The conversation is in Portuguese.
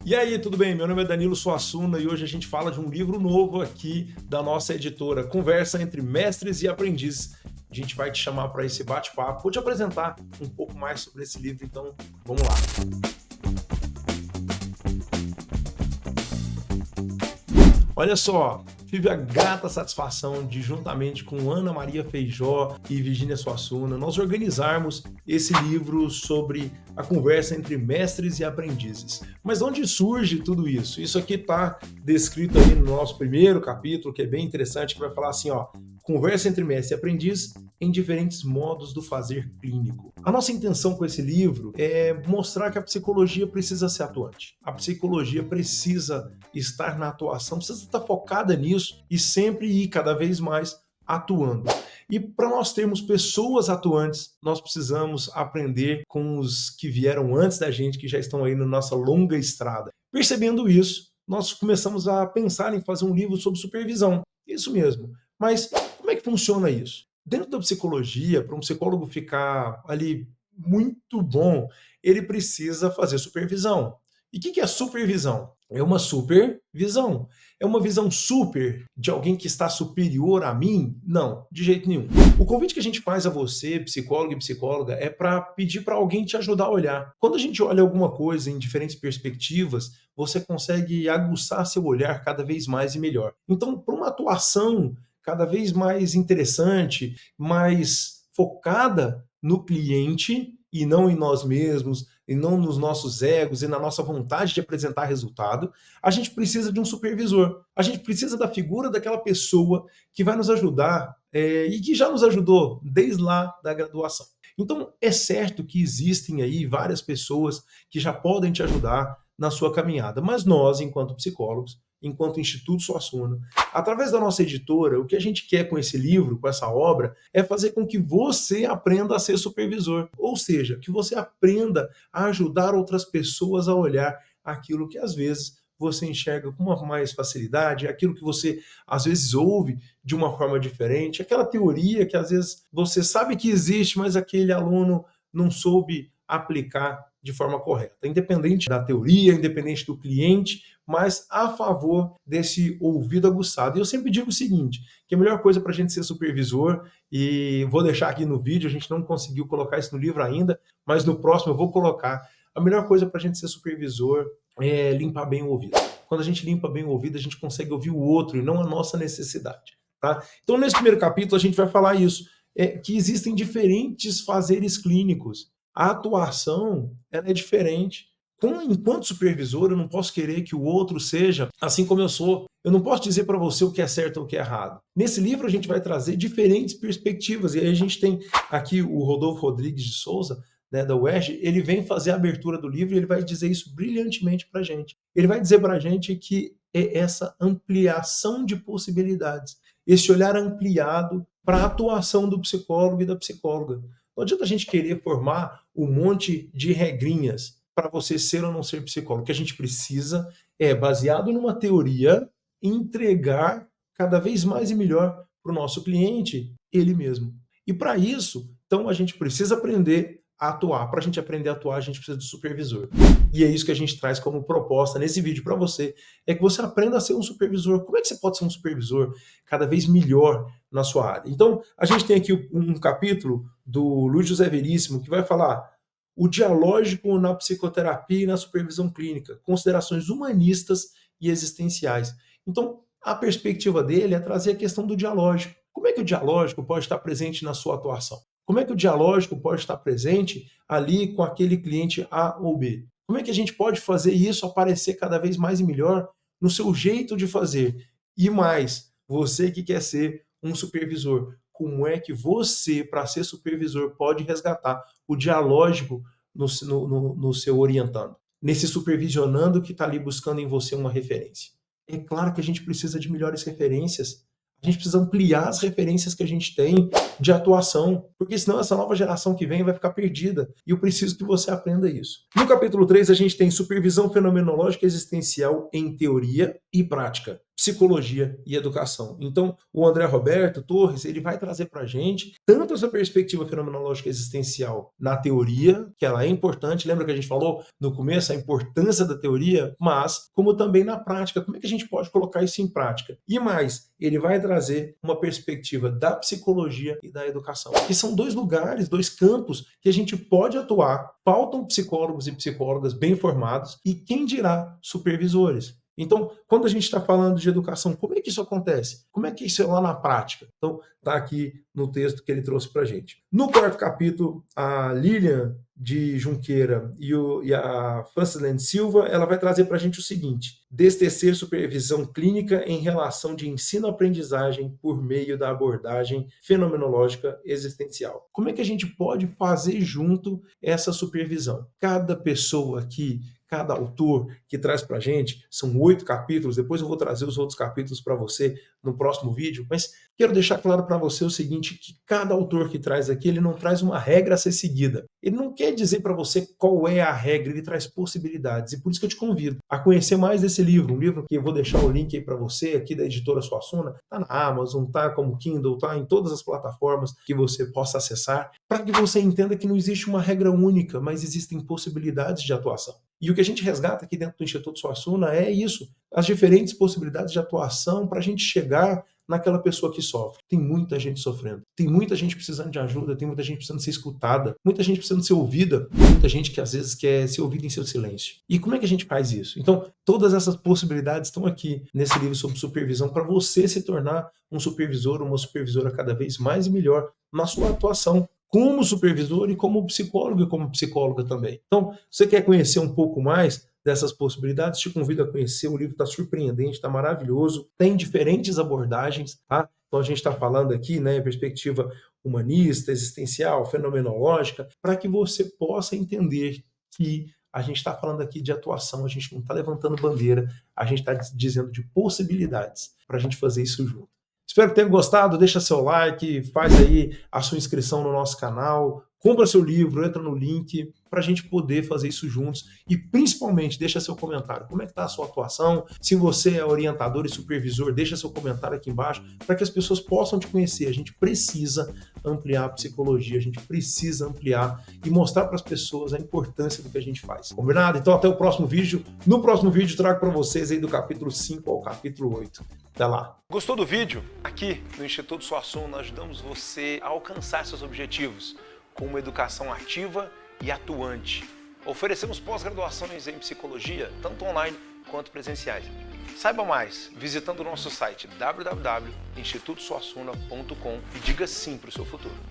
E aí, tudo bem? Meu nome é Danilo Suassuna e hoje a gente fala de um livro novo aqui da nossa editora, Conversa entre Mestres e Aprendizes. A gente vai te chamar para esse bate-papo, vou te apresentar um pouco mais sobre esse livro, então vamos lá. Olha só, tive a grata satisfação de, juntamente com Ana Maria Feijó e Virgínia Suassuna, nós organizarmos esse livro sobre a conversa entre mestres e aprendizes. Mas de onde surge tudo isso? Isso aqui está descrito aí no nosso primeiro capítulo, que é bem interessante, que vai falar assim, ó, conversa entre mestre e aprendiz em diferentes modos do fazer clínico. A nossa intenção com esse livro é mostrar que a psicologia precisa ser atuante. A psicologia precisa estar na atuação, precisa estar focada nisso e sempre ir cada vez mais atuando. E para nós termos pessoas atuantes, nós precisamos aprender com os que vieram antes da gente, que já estão aí na nossa longa estrada. Percebendo isso, nós começamos a pensar em fazer um livro sobre supervisão. Isso mesmo. Mas como é que funciona isso? Dentro da psicologia, para um psicólogo ficar ali muito bom, ele precisa fazer supervisão. E o que é supervisão? É uma supervisão. É uma visão super de alguém que está superior a mim? Não, de jeito nenhum. O convite que a gente faz a você, psicólogo e psicóloga, é para pedir para alguém te ajudar a olhar. Quando a gente olha alguma coisa em diferentes perspectivas, você consegue aguçar seu olhar cada vez mais e melhor. Então, para uma atuação cada vez mais interessante, mais focada no cliente e não em nós mesmos, e não nos nossos egos e na nossa vontade de apresentar resultado, a gente precisa de um supervisor. A gente precisa da figura daquela pessoa que vai nos ajudar e que já nos ajudou desde lá da graduação. Então, é certo que existem aí várias pessoas que já podem te ajudar na sua caminhada, mas nós, enquanto psicólogos, enquanto Instituto Suassuna, através da nossa editora, o que a gente quer com esse livro, com essa obra, é fazer com que você aprenda a ser supervisor. Ou seja, que você aprenda a ajudar outras pessoas a olhar aquilo que às vezes você enxerga com uma mais facilidade, aquilo que você às vezes ouve de uma forma diferente, aquela teoria que às vezes você sabe que existe, mas aquele aluno não soube aplicar de forma correta, independente da teoria, independente do cliente, mas a favor desse ouvido aguçado. E eu sempre digo o seguinte, que a melhor coisa para a gente ser supervisor, e vou deixar aqui no vídeo, a gente não conseguiu colocar isso no livro ainda, mas no próximo eu vou colocar, a melhor coisa para a gente ser supervisor é limpar bem o ouvido. Quando a gente limpa bem o ouvido, a gente consegue ouvir o outro e não a nossa necessidade. Tá? Então, nesse primeiro capítulo, a gente vai falar isso, que existem diferentes fazeres clínicos. A atuação ela é diferente. Enquanto supervisor, eu não posso querer que o outro seja assim como eu sou. Eu não posso dizer para você o que é certo ou o que é errado. Nesse livro, a gente vai trazer diferentes perspectivas. E aí a gente tem aqui o Rodolfo Rodrigues de Souza, né, da UERJ, ele vem fazer a abertura do livro e ele vai dizer isso brilhantemente para a gente. Ele vai dizer para a gente que é essa ampliação de possibilidades, esse olhar ampliado para a atuação do psicólogo e da psicóloga. Não adianta a gente querer formar um monte de regrinhas para você ser ou não ser psicólogo. O que a gente precisa é, baseado numa teoria, entregar cada vez mais e melhor para o nosso cliente, ele mesmo. E para isso, então, a gente precisa aprender a atuar. Para a gente aprender a atuar, a gente precisa de supervisor. E é isso que a gente traz como proposta nesse vídeo para você, é que você aprenda a ser um supervisor. Como é que você pode ser um supervisor cada vez melhor na sua área? Então, a gente tem aqui um capítulo do Luiz José Veríssimo que vai falar o dialógico na psicoterapia e na supervisão clínica, considerações humanistas e existenciais. Então, a perspectiva dele é trazer a questão do dialógico. Como é que o dialógico pode estar presente na sua atuação? Como é que o dialógico pode estar presente ali com aquele cliente A ou B? Como é que a gente pode fazer isso aparecer cada vez mais e melhor no seu jeito de fazer? E mais, você que quer ser um supervisor, como é que você, para ser supervisor, pode resgatar o dialógico no seu orientando? Nesse supervisionando que está ali buscando em você uma referência. É claro que a gente precisa de melhores referências. A gente precisa ampliar as referências que a gente tem de atuação, porque senão essa nova geração que vem vai ficar perdida. E eu preciso que você aprenda isso. No capítulo 3, a gente tem supervisão fenomenológica existencial em teoria e prática. psicologia e educação. Então, o André Roberto Torres, ele vai trazer para a gente tanto essa perspectiva fenomenológica existencial na teoria, que ela é importante, lembra que a gente falou no começo a importância da teoria, mas como também na prática, como é que a gente pode colocar isso em prática? E mais, ele vai trazer uma perspectiva da psicologia e da educação, que são dois lugares, dois campos que a gente pode atuar. Faltam psicólogos e psicólogas bem formados e quem dirá supervisores. Então, quando a gente está falando de educação, como é que isso acontece? Como é que isso é lá na prática? Então, está aqui no texto que ele trouxe para a gente. No quarto capítulo, a Lilian de Junqueira e a Francilene Silva, ela vai trazer para a gente o seguinte: destecer supervisão clínica em relação de ensino-aprendizagem por meio da abordagem fenomenológica existencial. Como é que a gente pode fazer junto essa supervisão? Cada pessoa aqui, cada autor que traz para a gente, são 8 capítulos, depois eu vou trazer os outros capítulos para você no próximo vídeo, mas quero deixar claro para você o seguinte, que cada autor que traz aqui, ele não traz uma regra a ser seguida. Ele não quer dizer para você qual é a regra, ele traz possibilidades, e por isso que eu te convido a conhecer mais desse livro, um livro que eu vou deixar o link aí para você, aqui da editora Suassuna, tá na Amazon, tá como Kindle, tá em todas as plataformas que você possa acessar, para que você entenda que não existe uma regra única, mas existem possibilidades de atuação. E o que a gente resgata aqui dentro do Instituto Suassuna é isso, as diferentes possibilidades de atuação para a gente chegar naquela pessoa que sofre. Tem muita gente sofrendo, tem muita gente precisando de ajuda, tem muita gente precisando ser escutada, muita gente precisando ser ouvida, muita gente que às vezes quer ser ouvida em seu silêncio. E como é que a gente faz isso? Então, todas essas possibilidades estão aqui nesse livro sobre supervisão para você se tornar um supervisor, uma supervisora cada vez mais e melhor na sua atuação como supervisor e como psicólogo e como psicóloga também. Então, você quer conhecer um pouco mais dessas possibilidades? Te convido a conhecer, o livro está surpreendente, está maravilhoso, tem diferentes abordagens, tá? Então a gente está falando aqui, né, perspectiva humanista, existencial, fenomenológica, para que você possa entender que a gente está falando aqui de atuação, a gente não está levantando bandeira, a gente está dizendo de possibilidades para a gente fazer isso junto. Espero que tenha gostado, deixa seu like, faz aí a sua inscrição no nosso canal, compra seu livro, entra no link para a gente poder fazer isso juntos e principalmente deixa seu comentário. Como é que está a sua atuação? Se você é orientador e supervisor, deixa seu comentário aqui embaixo para que as pessoas possam te conhecer. A gente precisa ampliar a psicologia, a gente precisa ampliar e mostrar para as pessoas a importância do que a gente faz. Combinado? Então até o próximo vídeo. No próximo vídeo trago para vocês aí do capítulo 5 ao capítulo 8. Até lá. Gostou do vídeo? Aqui no Instituto Suassuna nós ajudamos você a alcançar seus objetivos com uma educação ativa e atuante. Oferecemos pós-graduações em psicologia, tanto online quanto presenciais. Saiba mais visitando o nosso site www.institutosuassuna.com e diga sim para o seu futuro.